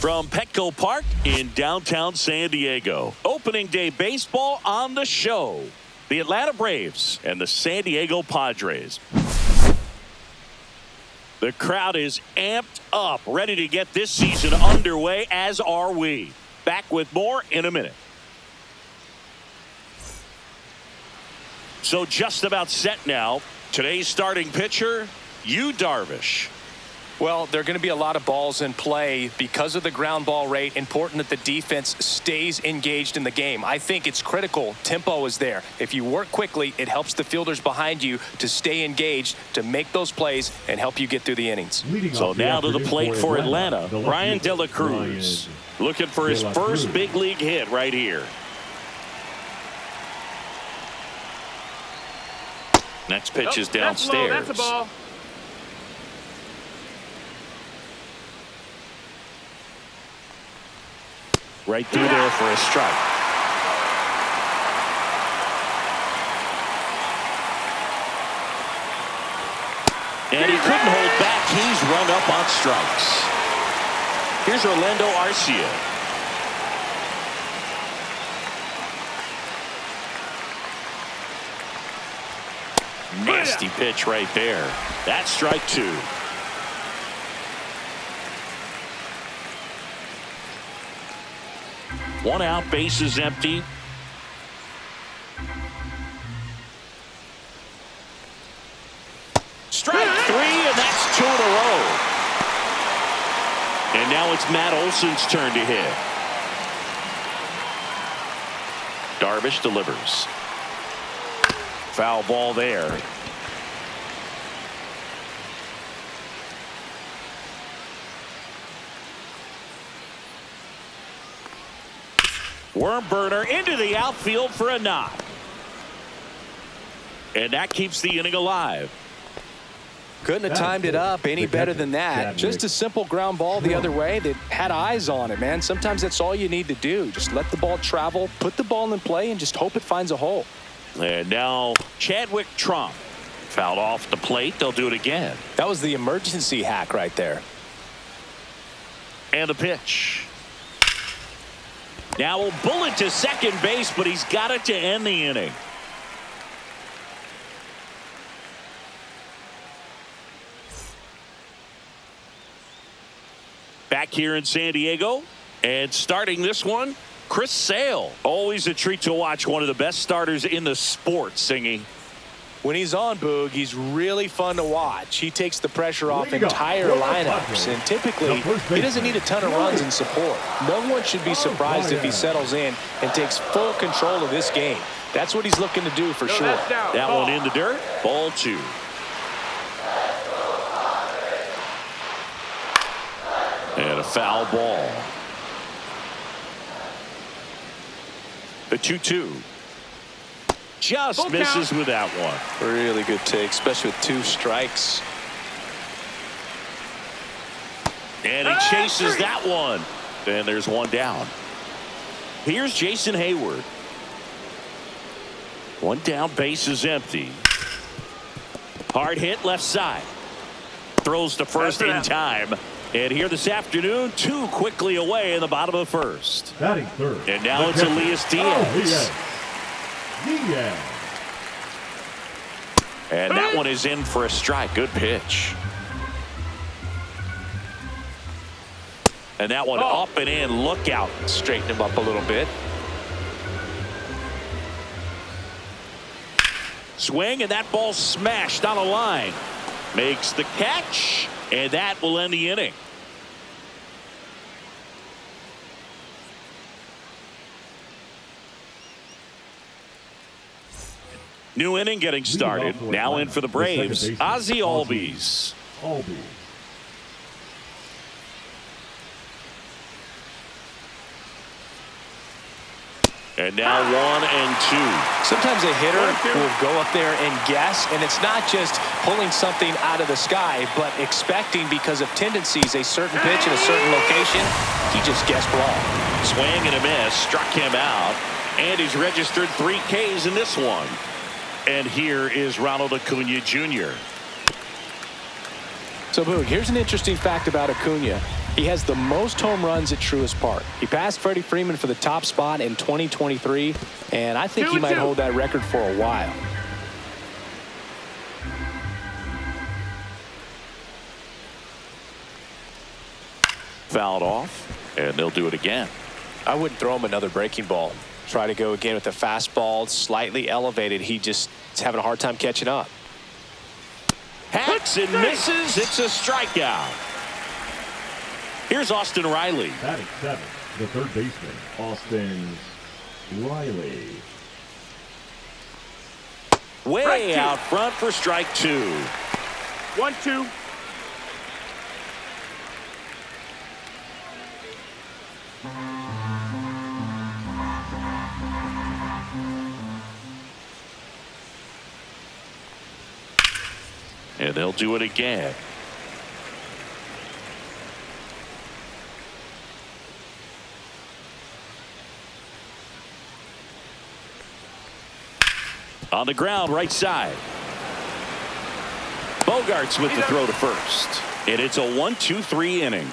From Petco Park in downtown San Diego. Opening day baseball on the show. The Atlanta Braves and the San Diego Padres. The crowd is amped up, ready to get this season underway, as are we. Back with more in a minute. So just about set now. Today's starting pitcher, Yu Darvish. Well, there are going to be a lot of balls in play because of the ground ball rate. Important that the defense stays engaged in the game. I think it's critical. Tempo is there. If you work quickly, it helps the fielders behind you to stay engaged, to make those plays, and help you get through the innings. So now to the plate for Atlanta, Brian De La Cruz. Looking for his first big league hit right here. Next pitch is downstairs. That's a ball. Right through there for a strike. And he couldn't hold back. He's run up on strikes. Here's Orlando Arcia. Nasty pitch right there. That's strike two. One out, base is empty. Strike three, and that's two in a row. And now it's Matt Olson's turn to hit. Darvish delivers. Foul ball there. Worm burner into the outfield for a knock. And that keeps the inning alive. Couldn't have timed it up any better than that. Just a simple ground ball the other way that had eyes on it, man. Sometimes that's all you need to do. Just let the ball travel, put the ball in play, and just hope it finds a hole. And now Chadwick Trump. Fouled off the plate. They'll do it again. That was the emergency hack right there. And the pitch. Now a bullet to second base, but he's got it to end the inning. Back here in San Diego, and starting this one, Chris Sale. Always a treat to watch one of the best starters in the sport, Singing. When he's on, Boog, he's really fun to watch. He takes the pressure off entire lineups, and typically he doesn't need a ton of runs in support. No one should be surprised if he settles in and takes full control of this game. That's what he's looking to do for sure. That one in the dirt. Ball two. And a foul ball. The 2-2. Just misses with that one. Really good take, especially with two strikes. And he chases that one. And there's one down. Here's Jason Hayward. One down, base is empty. Hard hit left side. Throws to first in time. And here this afternoon, two quickly away in the bottom of the first. Batting third. And now it's Elias Diaz. And that one is in for a strike. Good pitch. And that one up and in. Look out. Straighten him up a little bit. Swing, and that ball smashed on a line. Makes the catch, and that will end the inning. New inning getting started. Now in for the Braves, Ozzie Albies. And now 1 and 2. Sometimes a hitter will go up there and guess, and it's not just pulling something out of the sky, but expecting because of tendencies a certain pitch in a certain location. He just guessed wrong. Swing and a miss, struck him out, and he's registered 3 Ks in this one. And here is Ronald Acuna Jr. So, Boog, here's an interesting fact about Acuna. He has the most home runs at Truist Park. He passed Freddie Freeman for the top spot in 2023, and I think he might hold that record for a while. Fouled off, and they'll do it again. I wouldn't throw him another breaking ball. Try to go again with the fastball, slightly elevated. He just is having a hard time catching up. Hacks and misses. It's a strikeout. Here's Austin Riley. Batting seventh, the third baseman, Austin Riley. Way out front for strike two. 1-2. And they'll do it again. On the ground, right side. Bogarts with the throw to first. And it's a 1-2-3 inning.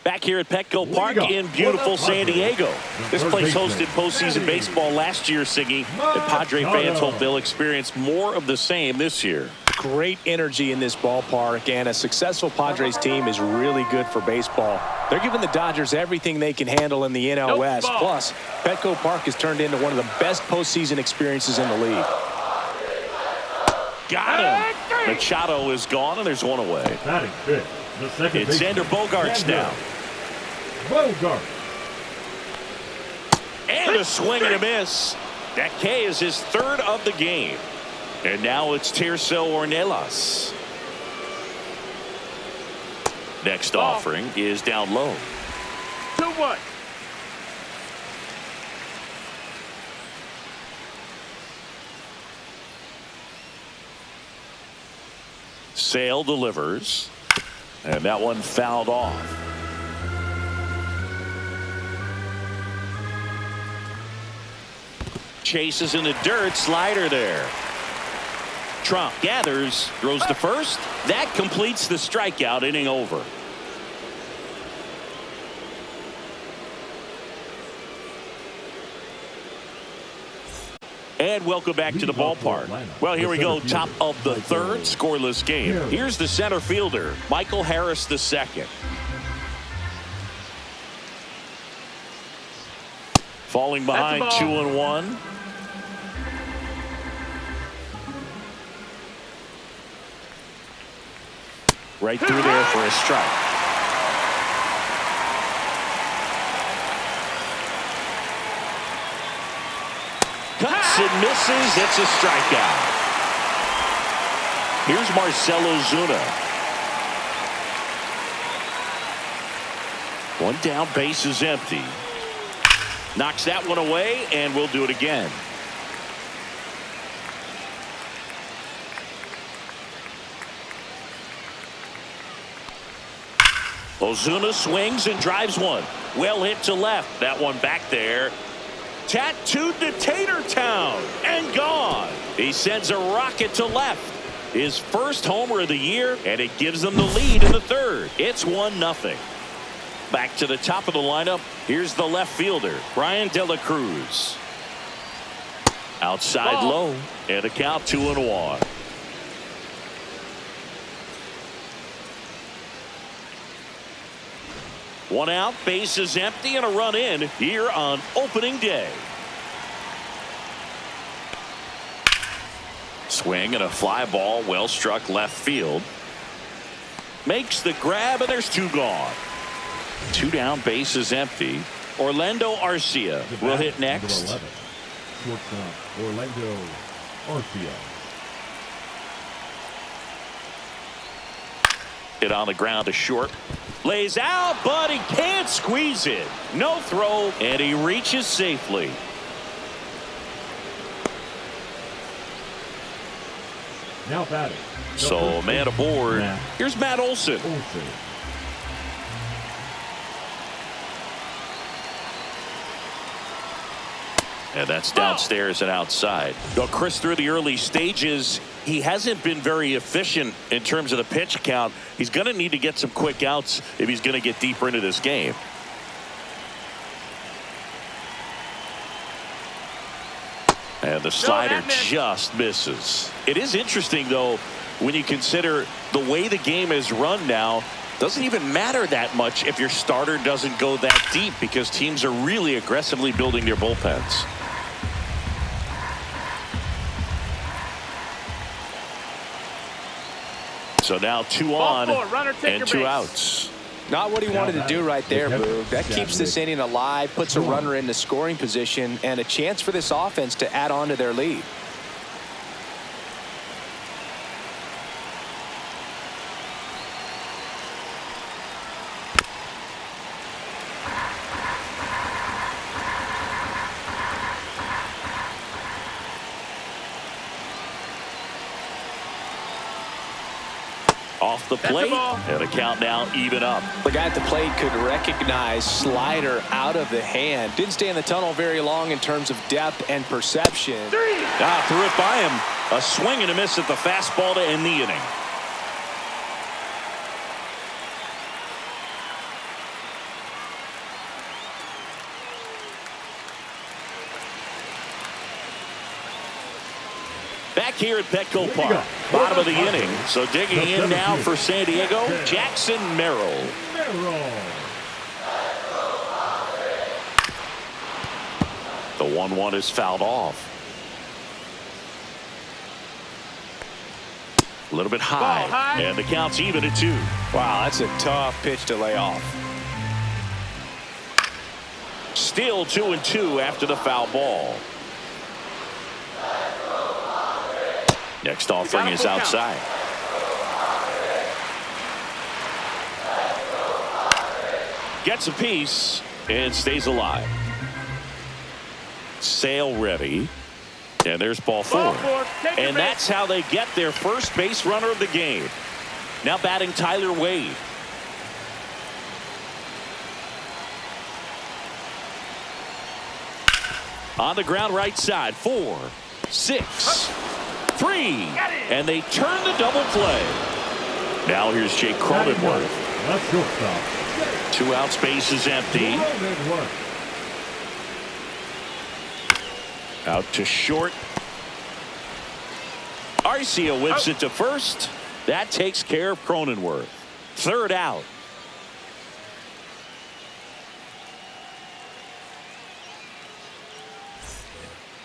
Back here at Petco Park in beautiful San Diego. This place hosted postseason baseball last year, Siggy. And Padre fans hope they'll experience more of the same this year. Great energy in this ballpark, and a successful Padres team is really good for baseball. They're giving the Dodgers everything they can handle in the NL West. Plus, Petco Park has turned into one of the best postseason experiences in the league. Got him. Machado is gone, and there's one away. Batting fifth, the second It's baseman, Xander Bogaerts now. Bogart. And a swing and a miss. That K is his third of the game. And now it's Tirso Ornelas. Next offering is down low. 2-1. Sale delivers. And that one fouled off. Chases in the dirt. Slider there. Trump gathers, throws to first. That completes the strikeout. Inning over. And welcome back to the ballpark. Well, here we go. Top of the third, scoreless game. Here's the center fielder, Michael Harris II. Falling behind 2-1. Right through there for a strike. Cuts and misses. It's a strikeout. Here's Marcell Ozuna. One down, base is empty. Knocks that one away, and we'll do it again. Ozuna swings and drives one. Well hit to left. That one back there. Tattooed to Tatertown and gone. He sends a rocket to left. His first homer of the year, and it gives them the lead in the third. It's 1-0. Back to the top of the lineup. Here's the left fielder, Brian De La Cruz. Outside low, and a count 2-1. One out, base is empty, and a run in here on opening day. Swing and a fly ball, well struck left field. Makes the grab, and there's two gone. Two down, base is empty. Orlando Arcia will hit next. Shortstop Orlando Arcia. Hit on the ground to short. Lays out, but he can't squeeze it. No throw, and he reaches safely. Now batting. So, man aboard. Here's Matt Olson. And that's downstairs and outside. Well, Chris, through the early stages, he hasn't been very efficient in terms of the pitch count. He's going to need to get some quick outs if he's going to get deeper into this game. And the slider just misses. It is interesting, though, when you consider the way the game is run now. Doesn't even matter that much if your starter doesn't go that deep, because teams are really aggressively building their bullpens. So now 2 on and 2 outs. Not what he wanted to do right there, Boog. That keeps this inning alive, puts a runner into scoring position, and a chance for this offense to add on to their lead. Off the plate, and a count now even up. The guy at the plate could recognize slider out of the hand. Didn't stay in the tunnel very long in terms of depth and perception. Threw it by him. A swing and a miss at the fastball to end the inning. Back here at Petco Park, bottom of the inning. So digging in now for San Diego, Jackson Merrill. The 1-1 is fouled off. A little bit high, and the count's even at 2. Wow, that's a tough pitch to lay off. Still 2-2 after the foul ball. Next offering is outside. Gets a piece and stays alive. Sale ready. And there's ball 4. And that's how they get their first base runner of the game. Now batting Tyler Wade. On the ground right side. 4, 6, 3, and they turn the double play. Now here's Jake Cronenworth. 2 outs, base is empty. Out to short. Arcia whips it to first. That takes care of Cronenworth. 3rd out.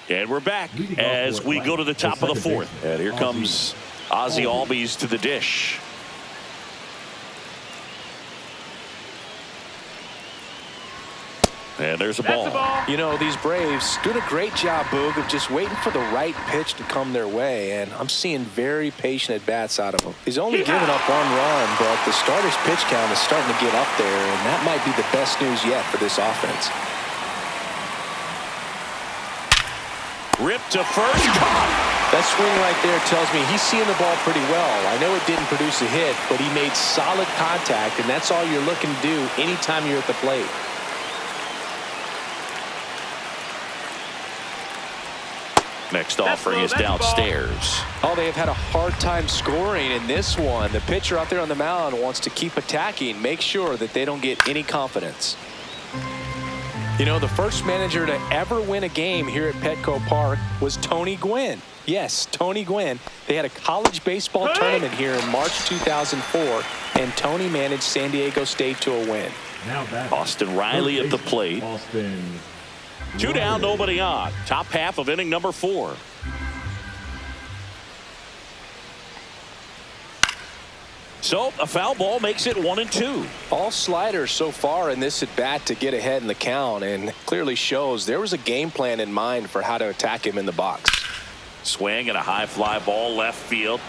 And we're back as we go to the top of the 4th. And here comes Ozzie Albies to the dish. And there's a ball. You know, these Braves doing a great job, Boog, of just waiting for the right pitch to come their way. And I'm seeing very patient at-bats out of him. He's only given up 1 run, but the starter's pitch count is starting to get up there. And that might be the best news yet for this offense. Ripped to first. That swing right there tells me he's seeing the ball pretty well. I know it didn't produce a hit, but he made solid contact, and that's all you're looking to do anytime you're at the plate. Next offering is downstairs. Oh, they have had a hard time scoring in this one. The pitcher out there on the mound wants to keep attacking, make sure that they don't get any confidence. You know, the first manager to ever win a game here at Petco Park was Tony Gwynn. Yes, Tony Gwynn. They had a college baseball tournament here in March 2004, and Tony managed San Diego State to a win. Austin Riley at the plate. 2 down, nobody on. Top half of inning number 4. So a foul ball makes it 1-2. All sliders so far in this at bat to get ahead in the count, and clearly shows there was a game plan in mind for how to attack him in the box. Swing and a high fly ball left field.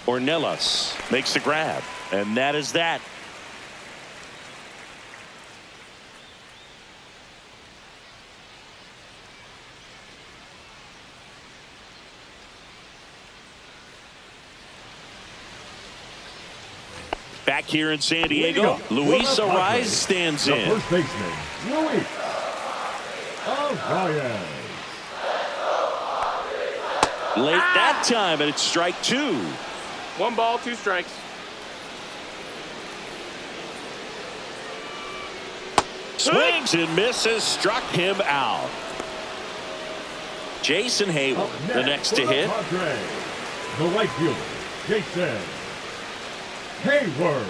Ornelas makes the grab, and that is that. Back here in San Diego, Luis Arraez stands in. The first baseman, Luis Ryan. Late that time, and it's strike 2. 1 ball, 2 strikes. Swings and misses, struck him out. Jason Hayward, the next to hit. Padres, the right fielder, Jason Hayward.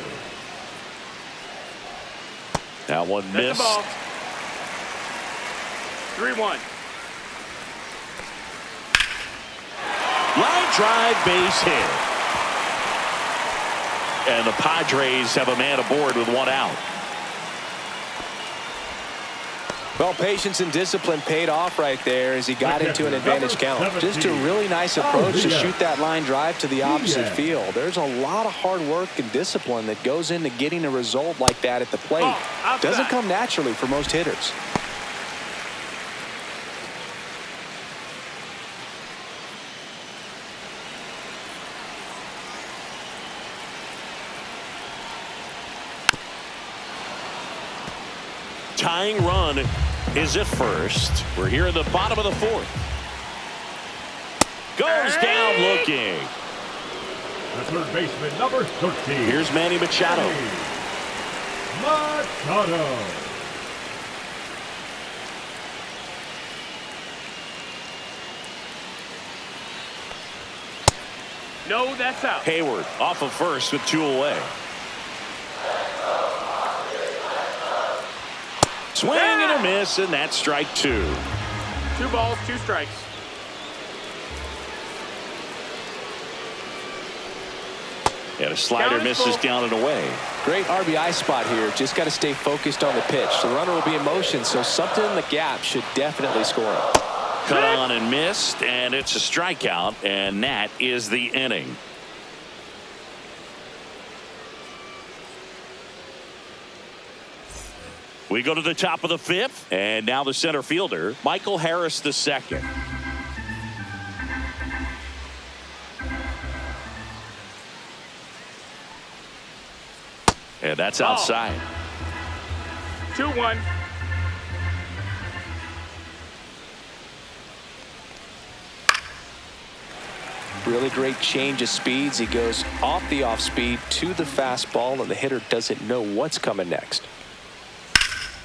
That one Hit the missed. ball. 3-1. Line drive, base hit. And the Padres have a man aboard with 1 out. Well, patience and discipline paid off right there as he got into an advantage count. Just a really nice approach to shoot that line drive to the opposite field. There's a lot of hard work and discipline that goes into getting a result like that at the plate. Doesn't come naturally for most hitters. Tying run is at first. We're here in the bottom of the 4th. Goes down looking. The third baseman, number 13. Here's Manny Machado. Machado. No, that's out. Hayward off of first with 2 away. Swing and a miss, and that's strike 2. 2 balls, 2 strikes. And a slider misses down and away. Great RBI spot here. Just got to stay focused on the pitch. The runner will be in motion, so something in the gap should definitely score him. Cut on and missed, and it's a strikeout, and that is the inning. We go to the top of the 5th, and now the center fielder, Michael Harris II. And that's outside. 2-1. Really great change of speeds. He goes off the off speed to the fastball, and the hitter doesn't know what's coming next.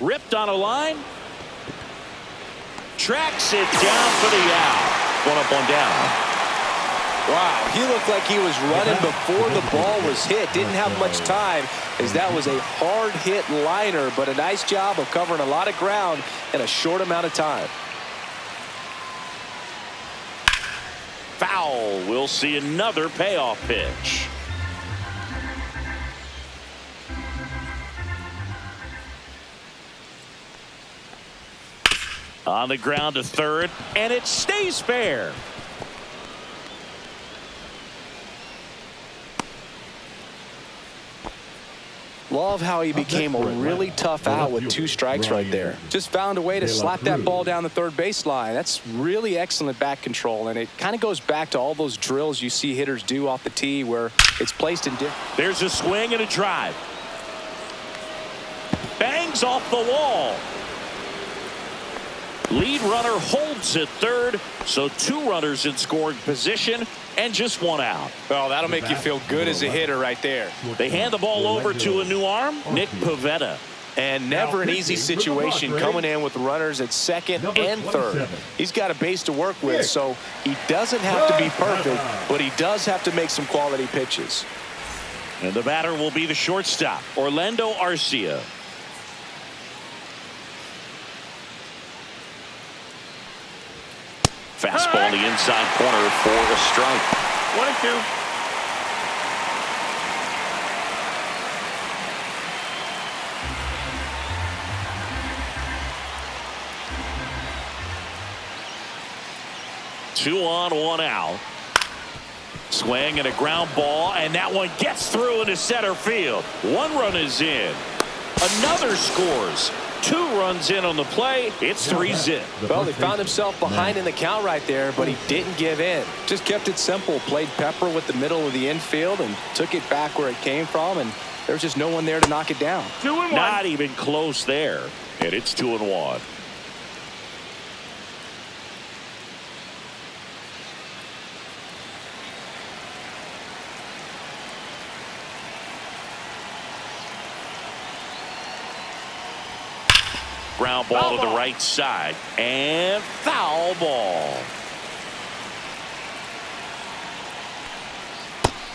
Ripped on a line. Tracks it down for the out. 1 up, 1 down. Wow, he looked like he was running before the ball was hit. Didn't have much time as that was a hard hit liner, but a nice job of covering a lot of ground in a short amount of time. Foul. We'll see another payoff pitch. On the ground to third, and it stays fair. Love how he became a really tough out with 2 strikes right there. Just found a way to slap that ball down the third baseline. That's really excellent back control, and it kind of goes back to all those drills you see hitters do off the tee where it's placed in different. There's a swing and a drive. Bangs off the wall. Lead runner holds at third, so 2 runners in scoring position and just 1 out. Well, that'll make you feel good as a hitter right there. They hand the ball over to a new arm, Nick Pivetta. And never an easy situation coming in with runners at second and third. He's got a base to work with, so he doesn't have to be perfect, but he does have to make some quality pitches. And the batter will be the shortstop, Orlando Arcia. Fastball the inside corner for a strike. 1-2. Two on, 1 out. Swing and a ground ball, and that one gets through into center field. 1 run is in. Another scores. 2 runs in on the play. It's 3-zip. Well, he found himself behind in the count right there, but he didn't give in. Just kept it simple. Played pepper with the middle of the infield and took it back where it came from, and there was just no one there to knock it down. 2-1. Not even close there. And it's 2-1. ground ball to the right side. And foul ball.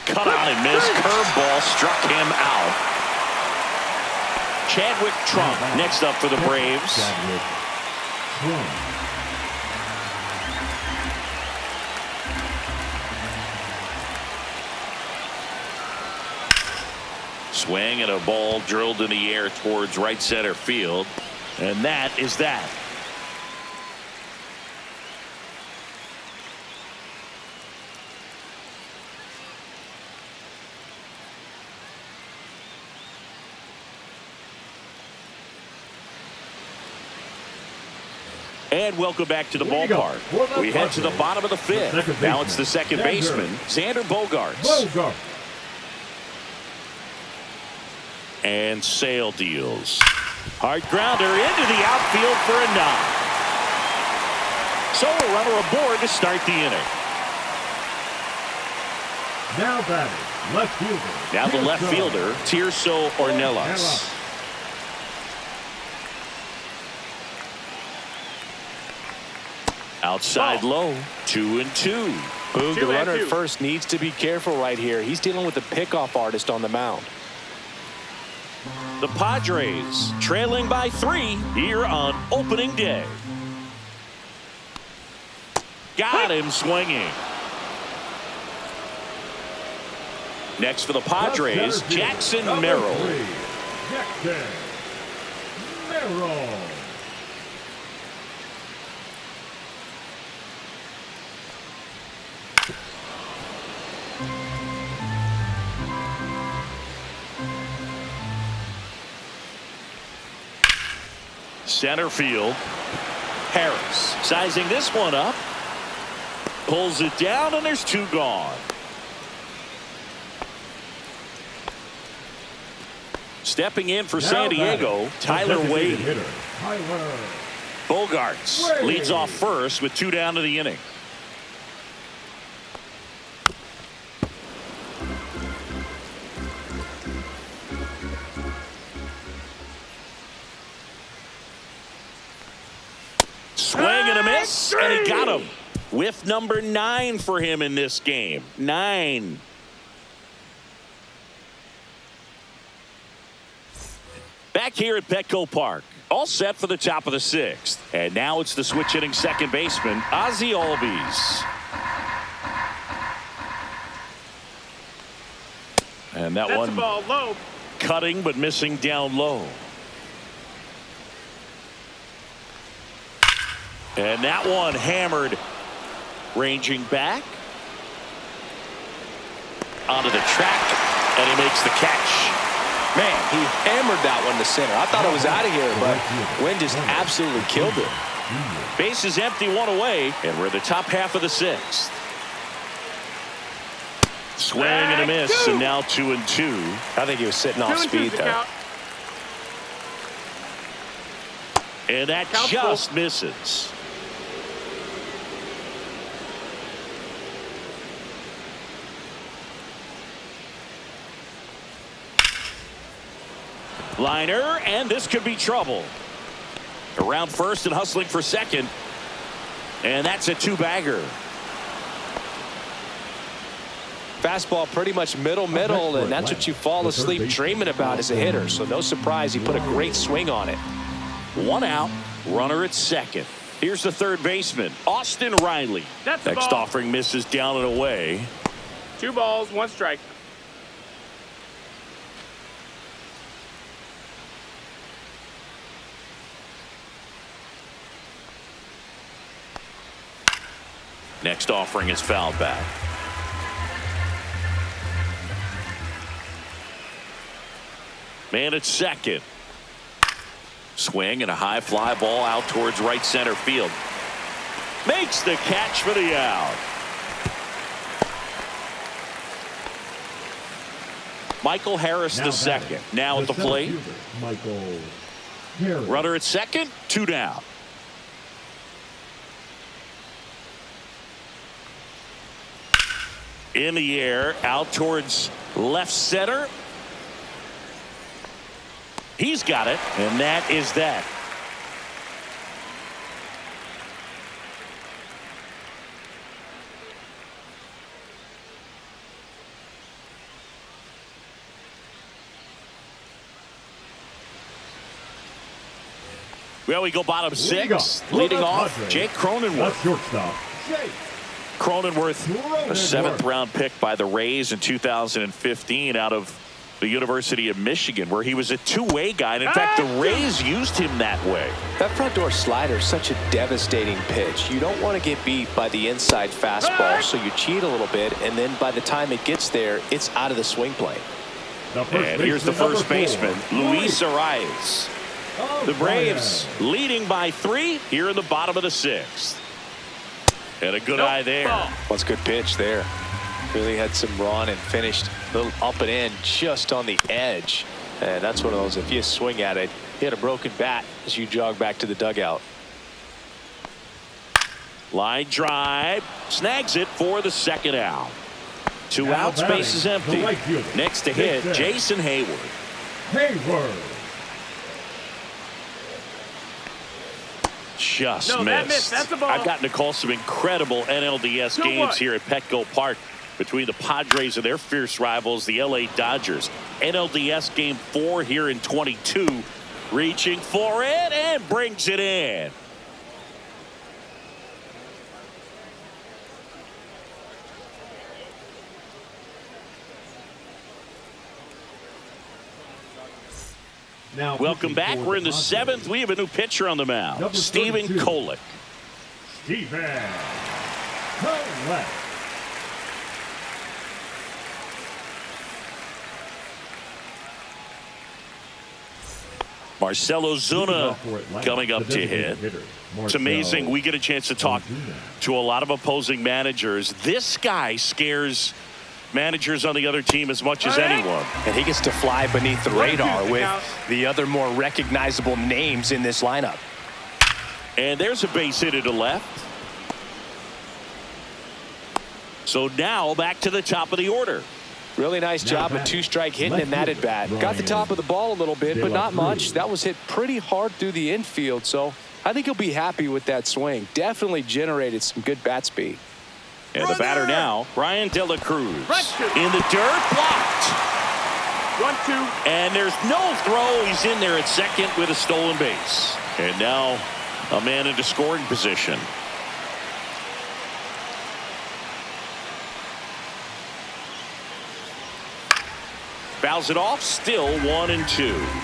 Cut on and missed. Curveball struck him out. Chadwick Trump next up for the Braves. Chadwick Trump. Swing and a ball drilled in the air towards right center field. And that is that. And welcome back to the ballpark. We head to the bottom of the fifth. Now it's the second baseman, Xander Bogaerts. And Sale deals. Hard grounder into the outfield for a knock. So a runner aboard to start the inning. Now batting, left fielder. Now the left fielder, Tirso Ornelas. Outside low, 2-2. Boog, the runner at first needs to be careful right here. He's dealing with a pickoff artist on the mound. The Padres trailing by 3 here on opening day. Got him swinging. Next for the Padres, Jackson Merrill. Jackson Merrill. Center field. Harris sizing this one up. Pulls it down, and there's 2 gone. Stepping in for San Diego, Tyler Wade. Bogaerts leads off first with 2 down to the inning. Swing and a miss, and he got him. Whiff number 9 for him in this game. 9. Back here at Petco Park, all set for the top of the 6th. And now it's the switch hitting second baseman, Ozzie Albies. And that That's one a ball low. Cutting but missing down low. And that one hammered, ranging back onto the track, and he makes the catch. Man, he hammered that one to center. I thought it was out of here, but wind just absolutely killed it. Base is empty, 1 away, and we're at the top half of the 6th. Swing and a miss, and now 2-2. I think he was sitting off speed there. And that just misses. Liner, and this could be trouble. Around first and hustling for second. And that's a 2-bagger. Fastball pretty much middle, and that's what you fall asleep dreaming about as a hitter. So no surprise, he put a great swing on it. 1 out, runner at second. Here's the third baseman, Austin Riley. Next offering misses down and away. 2 balls, 1 strike. Next offering is fouled back. Man at second. Swing and a high fly ball out towards right center field. Makes the catch for the out. Michael Harris the second. Now at the plate. Michael Harris. Runner at second, 2 down. In the air, out towards left center. He's got it, and that is that. Well, we go bottom six. Well, Leading that's off, Padres. Jake Cronenworth. That's shortstop, Jake Cronenworth, a Cronenworth. 7th-round pick by the Rays in 2015 out of the University of Michigan, where he was a two-way guy. And in fact, the Rays used him that way. That front door slider is such a devastating pitch. You don't want to get beat by the inside fastball, so you cheat a little bit, and then by the time it gets there, it's out of the swing plane. And here's the first baseman, Luis Arias. The Braves leading by 3 here in the bottom of the 6th. And a good eye there. That's a good pitch there. Really had some run and finished a little up and in just on the edge. And that's one of those, if you swing at it, you had a broken bat as you jog back to the dugout. Line drive. Snags it for the 2nd out. 2 Now outs, base is empty. the right fielder. Next to hit, Big Jason Hayward. Hayward. Just No, missed. that missed. That's a ball. I've gotten to call some incredible NLDS 2-1. games here at Petco Park between the Padres and their fierce rivals, the LA Dodgers. NLDS game 4 here in 22. Reaching for it and brings it in. Now Welcome pitching back. for We're in the Padres, 7th. We have a new pitcher on the mound, Number Stephen 32. Kolek. Steven Kolek. Marcelo Zuna coming up to hit. It's amazing. We get a chance to talk to a lot of opposing managers. This guy scares managers on the other team as much as anyone. And he gets to fly beneath the radar with the other more recognizable names in this lineup. And there's a base hit to left. So now back to the top of the order. Really nice job of 2-strike hitting in that at bat. Got the top of the ball a little bit, but not much. That was hit pretty hard through the infield, so I think he'll be happy with that swing. Definitely generated some good bat speed. And the batter now, Brian De La Cruz. In the dirt, blocked. 1-2. And there's no throw. He's in there at second with a stolen base. And now a man into scoring position. Fouls it off, still 1-2.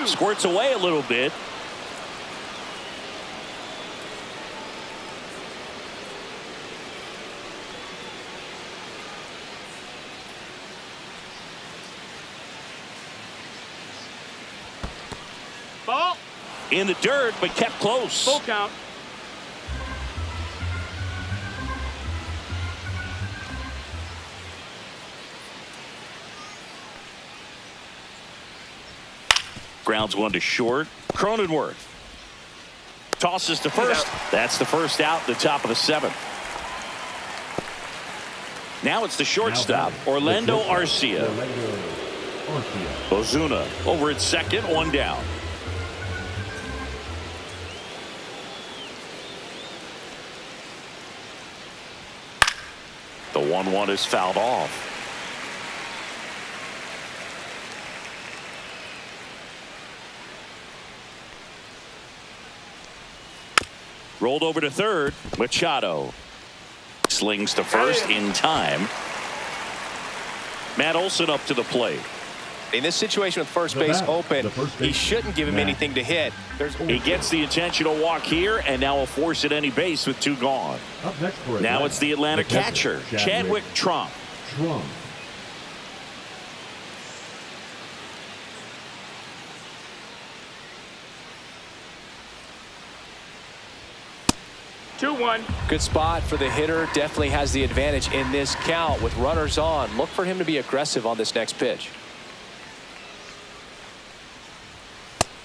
Squirts away a little bit. Ball. In the dirt, but kept close. Full count. Grounds one to short. Cronenworth tosses to first. That's the first out, the top of the 7th. Now it's the shortstop, Orlando Arcia. Ozuna over at second, 1 down. The 1-1 is fouled off. Rolled over to third. Machado slings to first in time. Matt Olson up to the plate. In this situation with first base open, he shouldn't give him anything to hit. He gets the intentional walk here, and now a force at any base with 2 gone. Now it's the Atlanta catcher, Chadwick Trump. 2-1. Good spot for the hitter. Definitely has the advantage in this count with runners on. Look for him to be aggressive on this next pitch.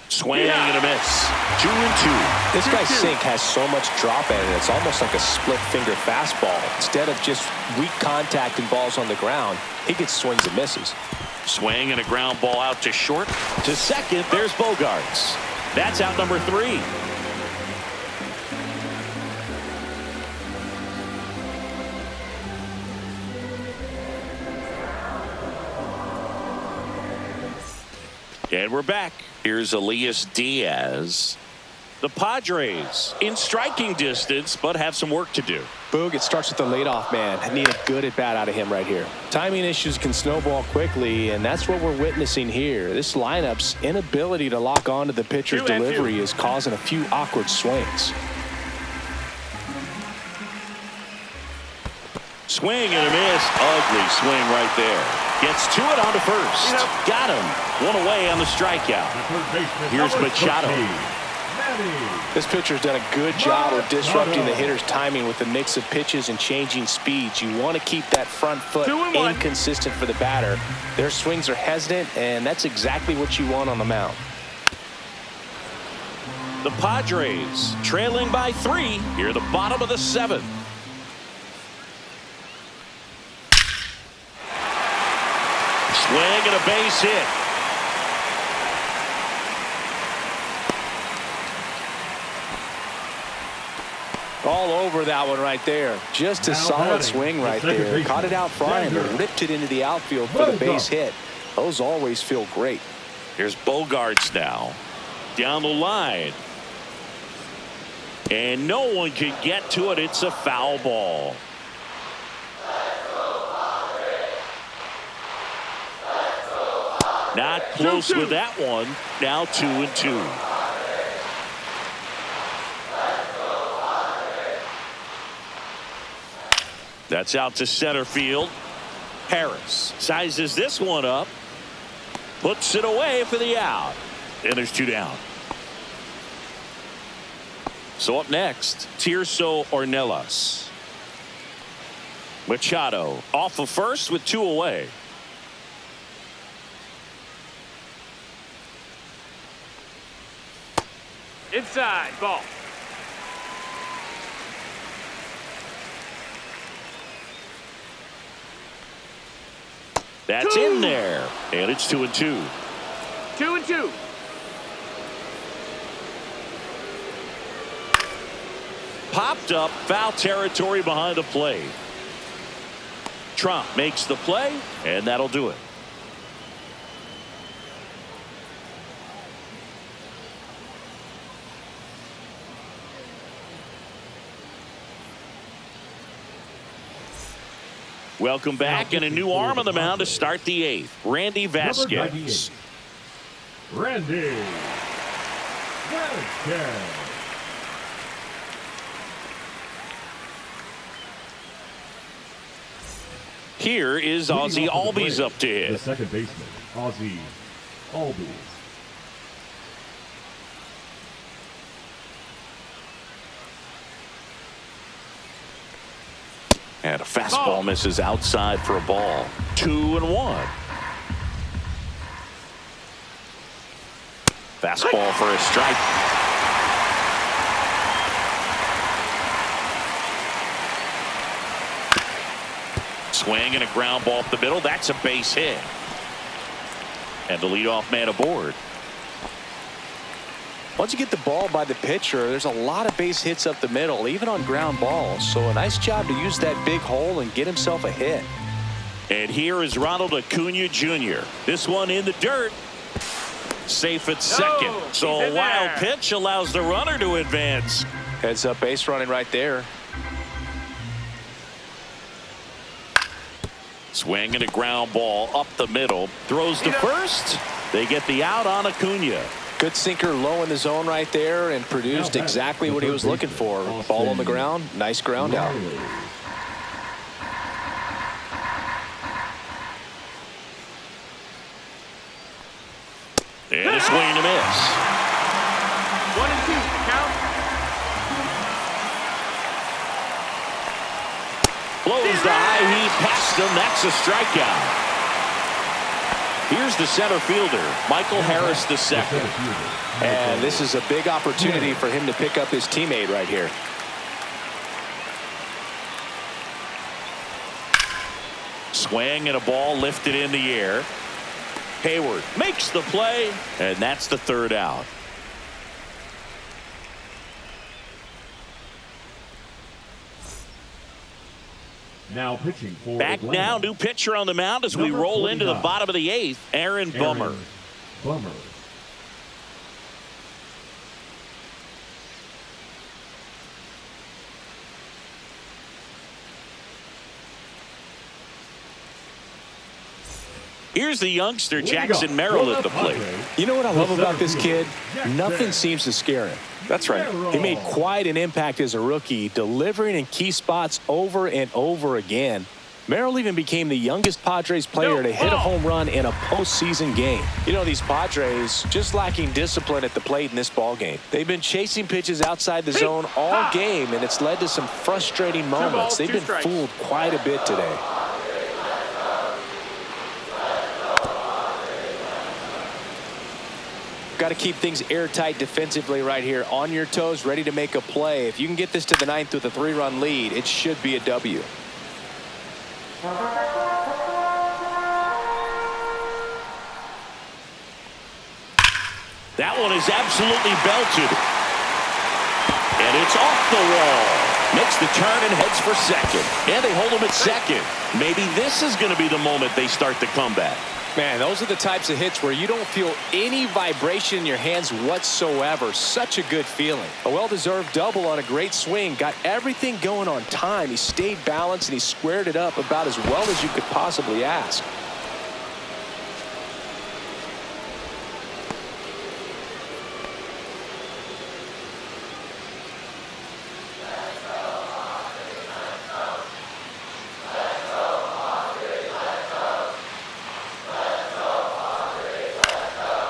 Swing and a miss. 2-2. This guy's sink has so much drop in it. It's almost like a split finger fastball. Instead of just weak contact and balls on the ground, he gets swings and misses. Swing and a ground ball out to short. To second, there's Bogarts. That's out number 3. And we're back. Here's Elias Diaz. The Padres in striking distance, but have some work to do. Boog, it starts with the leadoff man. I need a good at-bat out of him right here. Timing issues can snowball quickly, and that's what we're witnessing here. This lineup's inability to lock onto the pitcher's delivery is causing a few awkward swings. Swing and a miss. Ugly swing right there. Gets to it on to first. Got him. One away on the strikeout. Here's Machado. This pitcher's done a good job of disrupting the hitter's timing with a mix of pitches and changing speeds. You want to keep that front foot inconsistent for the batter. Their swings are hesitant, and that's exactly what you want on the mound. The Padres trailing by 3 here, the bottom of the 7th. Swing and a base hit. All over that one right there. Just a solid swing right there. Caught it out front and ripped it into the outfield for the base hit. Those always feel great. Here's Bogarts now. Down the line. And no one can get to it. It's a foul ball. Not close with that one. Now 2-2. That's out to center field. Harris sizes this one up. Puts it away for the out. And there's 2 down. So up next, Tirso Ornelas. Machado off of first with 2 away. Inside, ball. That's in there. And it's 2-2. 2-2. Popped up, foul territory behind the plate. Trump makes the play, and that'll do it. Welcome back, and a new arm on the mound to start the 8th. Randy Vasquez. Randy Vasquez. Here is Ozzie Albies up to hit. The second baseman, Ozzie Albies. And a fastball misses outside for a ball. 2-1. Fastball for a strike. Swing and a ground ball up the middle. That's a base hit. And the leadoff man aboard. Once you get the ball by the pitcher, there's a lot of base hits up the middle, even on ground balls. So a nice job to use that big hole and get himself a hit. And here is Ronald Acuna Jr. This one in the dirt. Safe at second. So a wild pitch allows the runner to advance. Heads up base running right there. Swing and a ground ball up the middle. Throws to first. They get the out on Acuna. Good sinker low in the zone right there and produced exactly what he was looking for. Ball on the ground. Nice ground out. And a swing and a miss. 1-2 count. Blows the high heat past him. That's a strikeout. Here's the center fielder, Michael Harris II. And this is a big opportunity for him to pick up his teammate right here. Swing and a ball lifted in the air. Hayward makes the play, and that's the 3rd out. Now pitching for Back Atlanta. now, new pitcher on the mound as we roll into the bottom of the 8th, Aaron Bummer. Bummer. Here's the youngster, Jackson Merrill, at the plate. You know what I love about this kid? Nothing seems to scare him. That's right. He made quite an impact as a rookie, delivering in key spots over and over again. Merrill even became the youngest Padres player to hit a home run in a postseason game. You know, these Padres just lacking discipline at the plate in this ball game. They've been chasing pitches outside the zone all game, and it's led to some frustrating moments. They've been fooled quite a bit today. Got to keep things airtight defensively right here. On your toes, ready to make a play. If you can get this to the ninth with a 3-run lead, it should be a W. That one is absolutely belted. And it's off the wall. Makes the turn and heads for second. And they hold him at second. Maybe this is going to be the moment they start the comeback. Man, those are the types of hits where you don't feel any vibration in your hands whatsoever. Such a good feeling. A well-deserved double on a great swing. Got everything going on time. He stayed balanced and he squared it up about as well as you could possibly ask.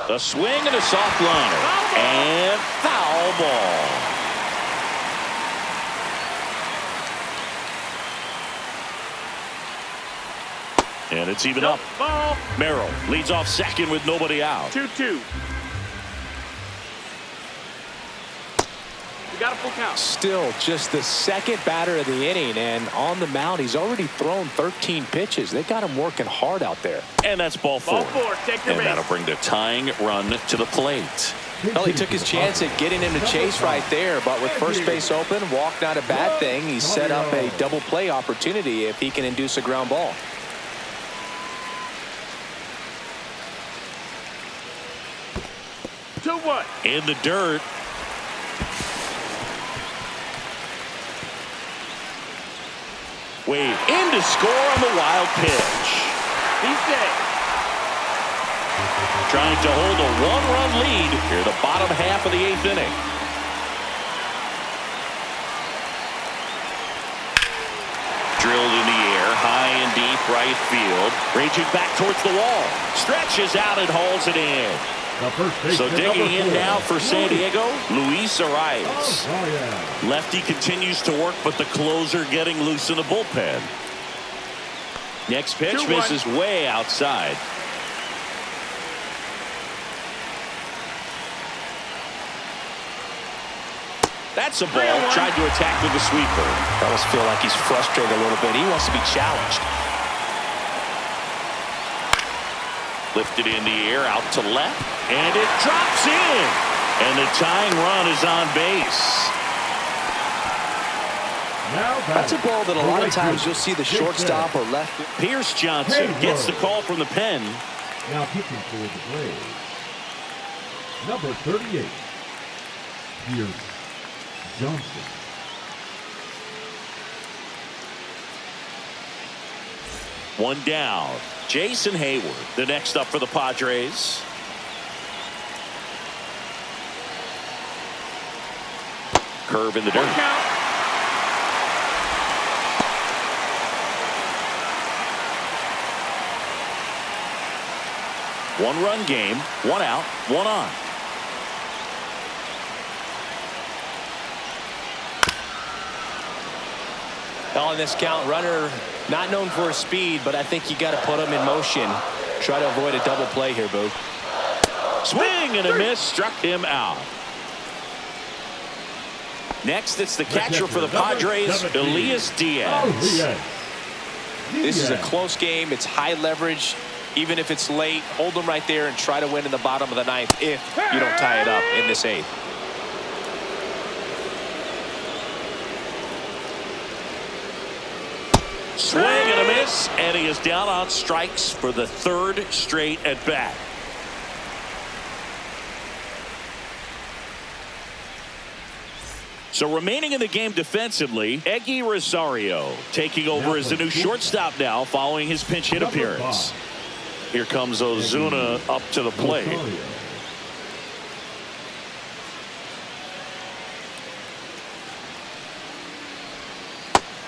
A swing and a soft liner. And foul ball. And it's even up. Ball. Merrill leads off second with nobody out. 2-2. We got a full count. Still just the second batter of the inning, and on the mound he's already thrown 13 pitches. They got him working hard out there. And that's ball four. Ball four. Take your And base. that'll bring the tying run to the plate. Well, he took his chance at getting him to chase right there, but with first base open, walk not a bad thing. He set up a double play opportunity if he can induce a ground ball. Two one. In the dirt. Wade in to score on the wild pitch. He's dead. Trying to hold a one-run lead here the bottom half of the eighth inning. Drilled in the air, high and deep right field. Raging back towards the wall. Stretches out and hauls it in. So digging in now for San Diego, Luis Arias. Lefty continues to work, but the closer getting loose in the bullpen. Next pitch 2-1. misses way outside. That's a ball. 3-1. Tried to attack with the sweeper. I almost feel like he's frustrated a little bit. He wants to be challenged. Lifted in the air, out to left, and it drops in. And the tying run is on base. That's a ball that a lot of times you'll see the shortstop or left. Pierce Johnson gets the call from the pen. Now pitching for the Braves, number 38, Pierce Johnson. One down. Jason Hayward, the next up for the Padres. Curve in the dirt. Count. One-run game, one out, one on. On this count, runner not known for his speed, but I think you got to put him in motion. Try to avoid a double play here, Boo. Swing and a miss, struck him out. Next, it's the catcher for the Padres, Elias Diaz. This is a close game. It's high leverage. Even if it's late, hold them right there and try to win in the bottom of the ninth if you don't tie it up in this eighth. Swing and a miss, and he is down on strikes for the third straight at bat. So remaining in the game defensively, Eggy Rosario taking over as the new shortstop now following his pinch hit appearance. Here comes Ozuna up to the plate.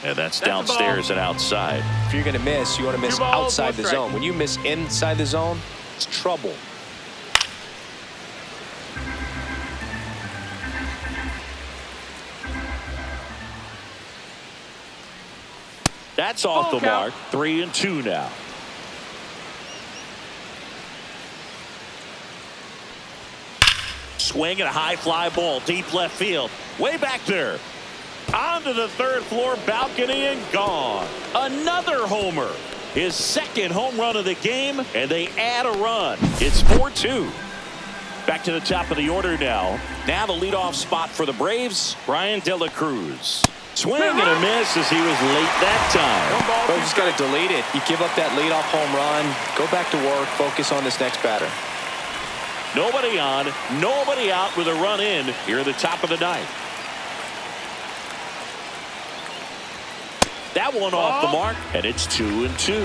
And that's downstairs and outside. If you're going to miss, you want to miss outside the zone. When you miss inside the zone, it's trouble. That's off the mark. 3-2 now. Swing and a high fly ball deep left field. Way back there. Onto the third floor balcony and gone. Another homer. His second home run of the game, and they add a run. It's 4-2. Back to the top of the order now. Now the leadoff spot for the Braves, Ryan De La Cruz. Swing and a miss as he was late that time. But you just got to delete it. You give up that leadoff home run, go back to work, focus on this next batter. Nobody on, nobody out with a run in here at the top of the ninth. That one off the mark, and it's 2-2.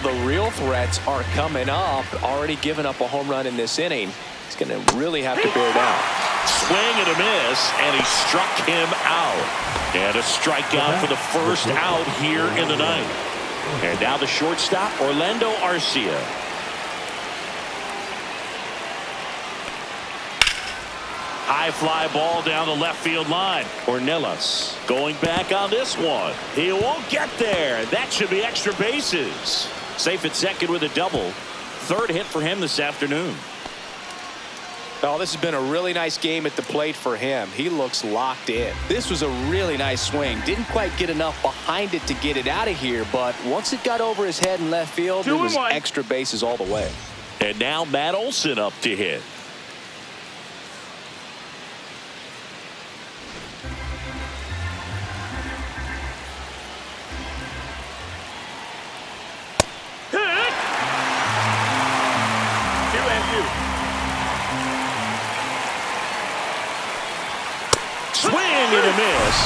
The real threats are coming up. Already given up a home run in this inning. He's going to really have to bear down. Swing and a miss, and he struck him out. And a strikeout for the first out here in the ninth. And now the shortstop, Orlando Arcia. High fly ball down the left field line. Ornelas going back on this one. He won't get there. That should be extra bases. Safe at second with a double. Third hit for him this afternoon. Oh, this has been a really nice game at the plate for him. He looks locked in. This was a really nice swing. Didn't quite get enough behind it to get it out of here, but once it got over his head in left field, it was extra bases all the way. And now Matt Olson up to hit. And a miss,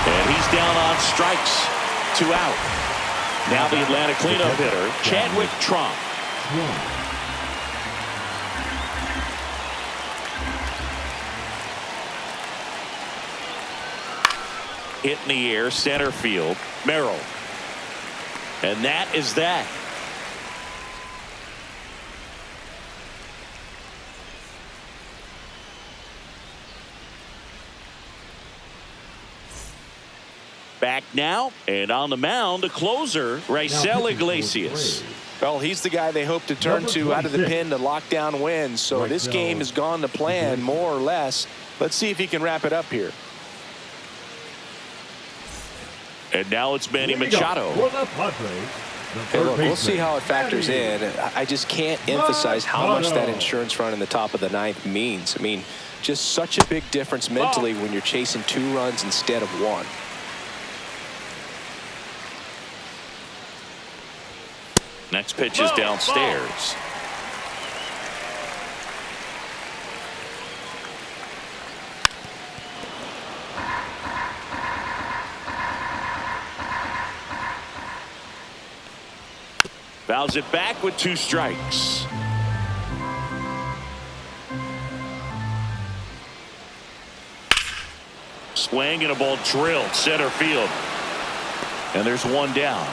and he's down on strikes. 2 out. Now the Atlanta cleanup hitter, Chadwick Trump. Hit in the air, center field, Merrill. And that is that. Back now, and on the mound, the closer, Raisel Iglesias. Well, he's the guy they hope to turn to out of the pen to lock down wins. So this game has gone to plan, more or less. Let's see if he can wrap it up here. And now it's Manny Machado. Hey, look, we'll see how it factors in. I just can't emphasize how much that insurance run in the top of the ninth means. I mean, just such a big difference mentally when you're chasing 2 runs instead of 1. Next pitch is downstairs. Fouls it back with 2 strikes. Swing and a ball drilled center field. And there's 1 down.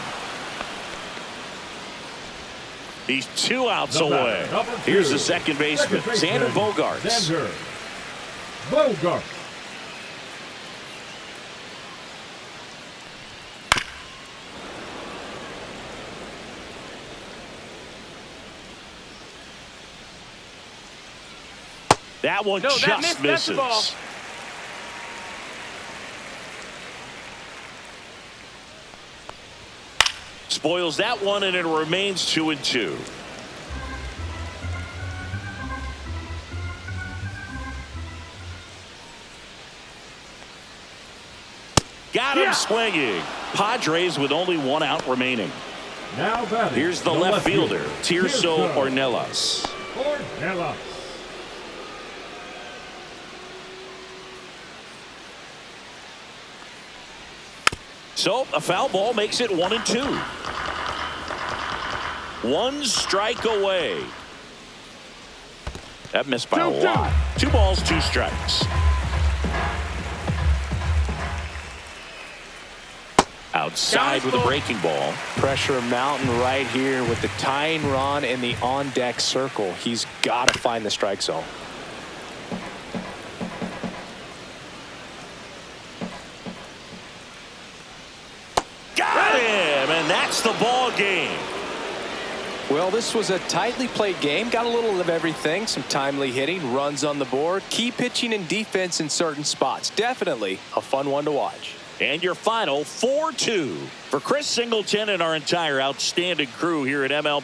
He's 2 outs away. Here's the second baseman, Xander Bogaerts. That one just misses. Spoils that one, and it remains 2-2. Got him swinging. Padres with only 1 out remaining. Now here's the left fielder, Tirso Ornelas. So a foul ball makes it 1-2. One strike away. That missed by a lot. 2 balls, 2 strikes. Outside with a breaking ball. Pressure mountain right here with the tying run in the on-deck circle. He's got to find the strike zone. Got him, and that's the ball game. Well, this was a tightly played game. Got a little of everything. Some timely hitting, runs on the board, key pitching and defense in certain spots. Definitely a fun one to watch. And your final 4-2 for Chris Singleton and our entire outstanding crew here at MLB.